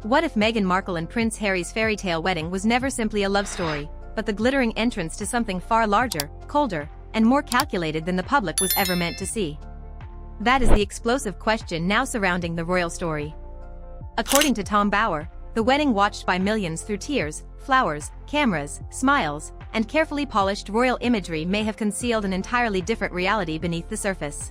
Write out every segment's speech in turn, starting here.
What if Meghan Markle and Prince Harry's fairy tale wedding was never simply a love story, but the glittering entrance to something far larger, colder, and more calculated than the public was ever meant to see? That is the explosive question now surrounding the royal story. According to Tom Bower, the wedding watched by millions through tears, flowers, cameras, smiles, and carefully polished royal imagery may have concealed an entirely different reality beneath the surface.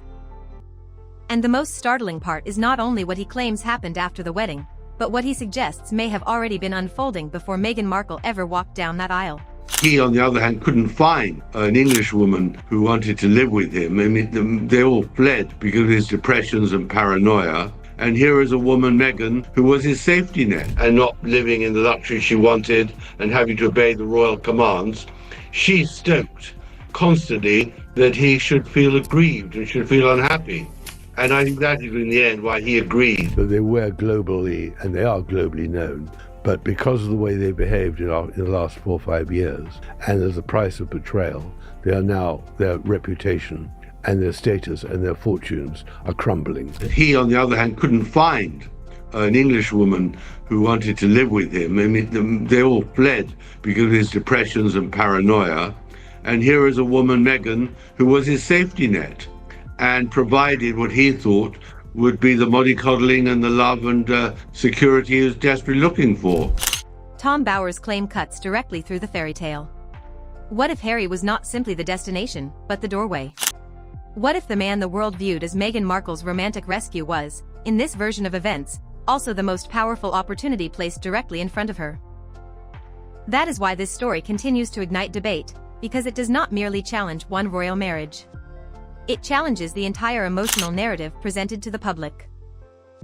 And the most startling part is not only what he claims happened after the wedding, but what he suggests may have already been unfolding before Meghan Markle ever walked down that aisle. He, on the other hand, couldn't find an English woman who wanted to live with him. I mean, they all fled because of his depressions and paranoia. And here is a woman, Meghan, who was his safety net, and not living in the luxury she wanted and having to obey the royal commands. She stoked constantly that he should feel aggrieved and should feel unhappy. And I think that is in the end why he agreed. But they were globally, and they are globally known, but because of the way they behaved in the last 4 or 5 years, and as a price of betrayal, they are now, their reputation and their status and their fortunes are crumbling. He, on the other hand, couldn't find an English woman who wanted to live with him. I mean, they all fled because of his depressions and paranoia. And here is a woman, Meghan, who was his safety net and provided what he thought would be the mollycoddling and the love and security he was desperately looking for. Tom Bower's claim cuts directly through the fairy tale. What if Harry was not simply the destination, but the doorway? What if the man the world viewed as Meghan Markle's romantic rescue was, in this version of events, also the most powerful opportunity placed directly in front of her? That is why this story continues to ignite debate, because it does not merely challenge one royal marriage. It challenges the entire emotional narrative presented to the public.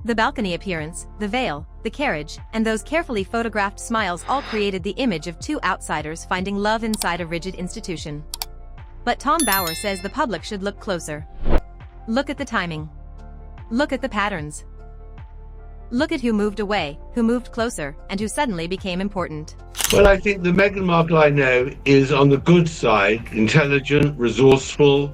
The balcony appearance, the veil, the carriage, and those carefully photographed smiles all created the image of two outsiders finding love inside a rigid institution. But Tom Bower says the public should look closer. Look at the timing. Look at the patterns. Look at who moved away, who moved closer, and who suddenly became important. Well, I think the Meghan Markle I know is on the good side, intelligent, resourceful,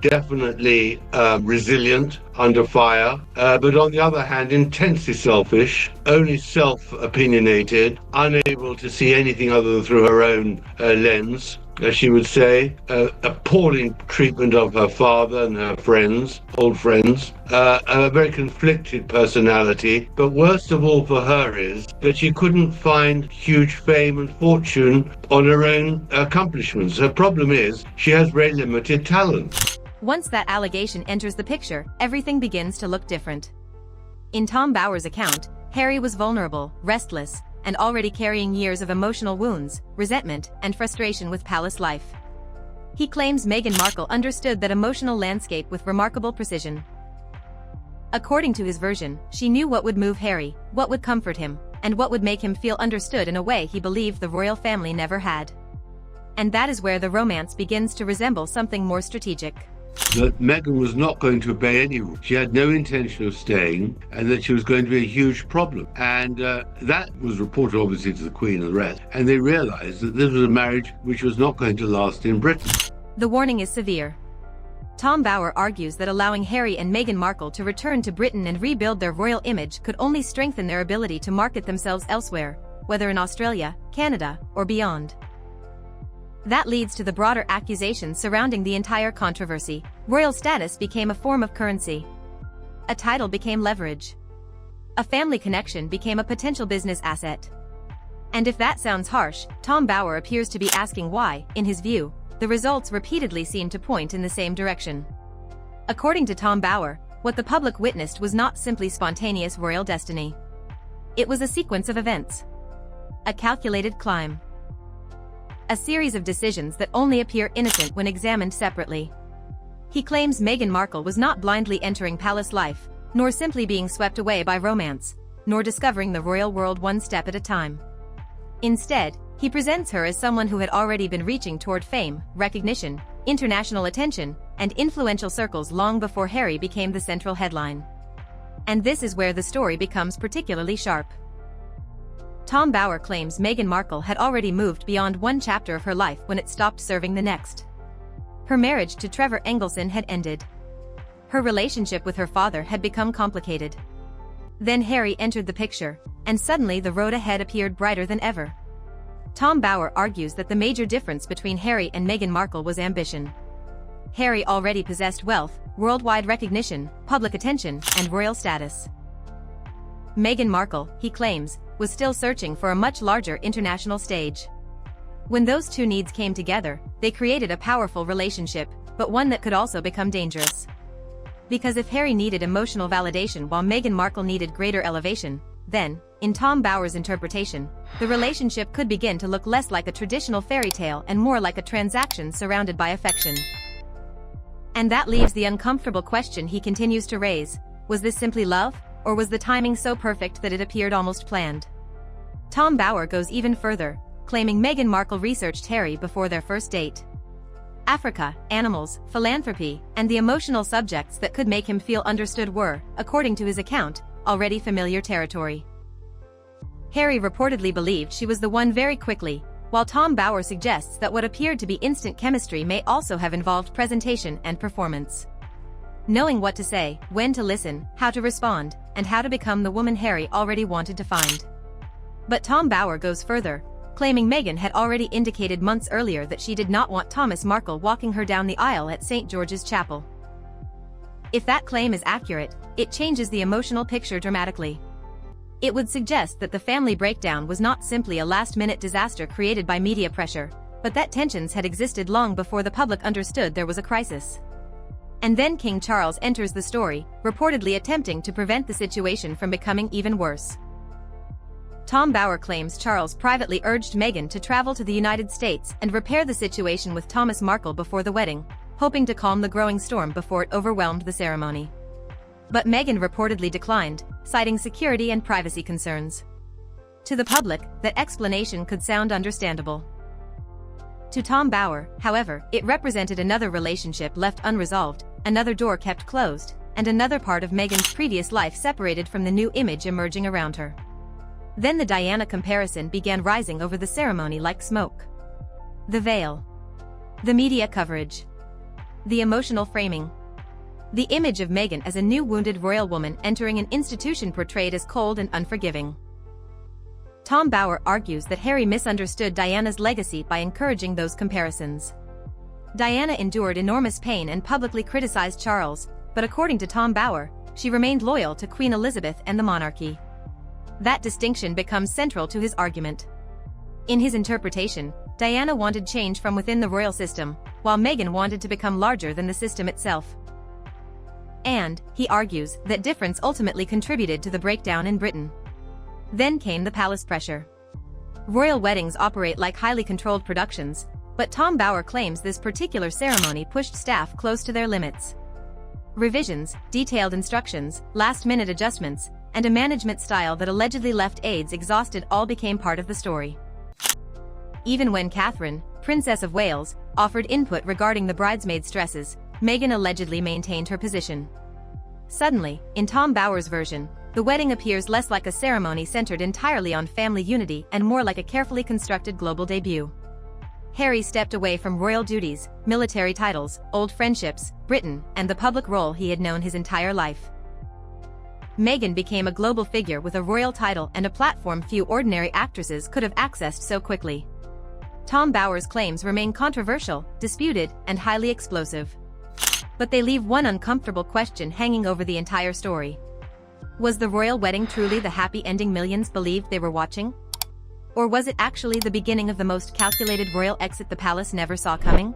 definitely resilient under fire, but on the other hand, intensely selfish, only self-opinionated, unable to see anything other than through her own lens. As she would say, appalling treatment of her father and her friends, old friends, a very conflicted personality. But worst of all for her is that she couldn't find huge fame and fortune on her own accomplishments. Her problem is she has very limited talent. Once that allegation enters the picture, everything begins to look different. In Tom Bower's account, Harry was vulnerable, restless, and already carrying years of emotional wounds, resentment, and frustration with palace life. He claims Meghan Markle understood that emotional landscape with remarkable precision. According to his version, she knew what would move Harry, what would comfort him, and what would make him feel understood in a way he believed the royal family never had. And that is where the romance begins to resemble something more strategic. That Meghan was not going to obey any rules. She had no intention of staying, and that she was going to be a huge problem. And that was reported obviously to the Queen and the rest. And they realized that this was a marriage which was not going to last in Britain. The warning is severe. Tom Bower argues that allowing Harry and Meghan Markle to return to Britain and rebuild their royal image could only strengthen their ability to market themselves elsewhere, whether in Australia, Canada, or beyond. That leads to the broader accusations surrounding the entire controversy. Royal status became a form of currency. A title became leverage. A family connection became a potential business asset. And if that sounds harsh, Tom Bower appears to be asking why, in his view, the results repeatedly seem to point in the same direction. According to Tom Bower, what the public witnessed was not simply spontaneous royal destiny. It was a sequence of events. A calculated climb. A series of decisions that only appear innocent when examined separately. He claims Meghan Markle was not blindly entering palace life, nor simply being swept away by romance, nor discovering the royal world one step at a time. Instead, he presents her as someone who had already been reaching toward fame, recognition, international attention, and influential circles long before Harry became the central headline. And this is where the story becomes particularly sharp. Tom Bower claims Meghan Markle had already moved beyond one chapter of her life when it stopped serving the next. Her marriage to Trevor Engelson had ended. Her relationship with her father had become complicated. Then Harry entered the picture, and suddenly the road ahead appeared brighter than ever. Tom Bower argues that the major difference between Harry and Meghan Markle was ambition. Harry already possessed wealth, worldwide recognition, public attention, and royal status. Meghan Markle, he claims, was still searching for a much larger international stage. When those two needs came together, they created a powerful relationship, but one that could also become dangerous. Because if Harry needed emotional validation while Meghan Markle needed greater elevation, then, in Tom Bower's interpretation, the relationship could begin to look less like a traditional fairy tale and more like a transaction surrounded by affection. And that leaves the uncomfortable question he continues to raise: was this simply love, or was the timing so perfect that it appeared almost planned? Tom Bower goes even further, claiming Meghan Markle researched Harry before their first date. Africa, animals, philanthropy, and the emotional subjects that could make him feel understood were, according to his account, already familiar territory. Harry reportedly believed she was the one very quickly, while Tom Bower suggests that what appeared to be instant chemistry may also have involved presentation and performance. Knowing what to say, when to listen, how to respond, and how to become the woman Harry already wanted to find. But Tom Bower goes further, claiming Meghan had already indicated months earlier that she did not want Thomas Markle walking her down the aisle at St. George's Chapel. If that claim is accurate, it changes the emotional picture dramatically. It would suggest that the family breakdown was not simply a last-minute disaster created by media pressure, but that tensions had existed long before the public understood there was a crisis. And then King Charles enters the story, reportedly attempting to prevent the situation from becoming even worse. Tom Bower claims Charles privately urged Meghan to travel to the United States and repair the situation with Thomas Markle before the wedding, hoping to calm the growing storm before it overwhelmed the ceremony. But Meghan reportedly declined, citing security and privacy concerns. To the public, that explanation could sound understandable. To Tom Bower, however, it represented another relationship left unresolved, another door kept closed, and another part of Meghan's previous life separated from the new image emerging around her. Then the Diana comparison began rising over the ceremony like smoke. The veil. The media coverage. The emotional framing. The image of Meghan as a new wounded royal woman entering an institution portrayed as cold and unforgiving. Tom Bower argues that Harry misunderstood Diana's legacy by encouraging those comparisons. Diana endured enormous pain and publicly criticized Charles, but according to Tom Bower, she remained loyal to Queen Elizabeth and the monarchy. That distinction becomes central to his argument. In his interpretation, Diana wanted change from within the royal system, while Meghan wanted to become larger than the system itself. And, he argues, that difference ultimately contributed to the breakdown in Britain. Then came the palace pressure. Royal weddings operate like highly controlled productions, but Tom Bower claims this particular ceremony pushed staff close to their limits. Revisions, detailed instructions, last-minute adjustments, and a management style that allegedly left aides exhausted all became part of the story. Even when Catherine, Princess of Wales, offered input regarding the bridesmaids' dresses, Meghan allegedly maintained her position. Suddenly, in Tom Bower's version, the wedding appears less like a ceremony centered entirely on family unity and more like a carefully constructed global debut. Harry stepped away from royal duties, military titles, old friendships, Britain, and the public role he had known his entire life. Meghan became a global figure with a royal title and a platform few ordinary actresses could have accessed so quickly. Tom Bower's claims remain controversial, disputed, and highly explosive. But they leave one uncomfortable question hanging over the entire story. Was the royal wedding truly the happy ending millions believed they were watching? Or was it actually the beginning of the most calculated royal exit the palace never saw coming?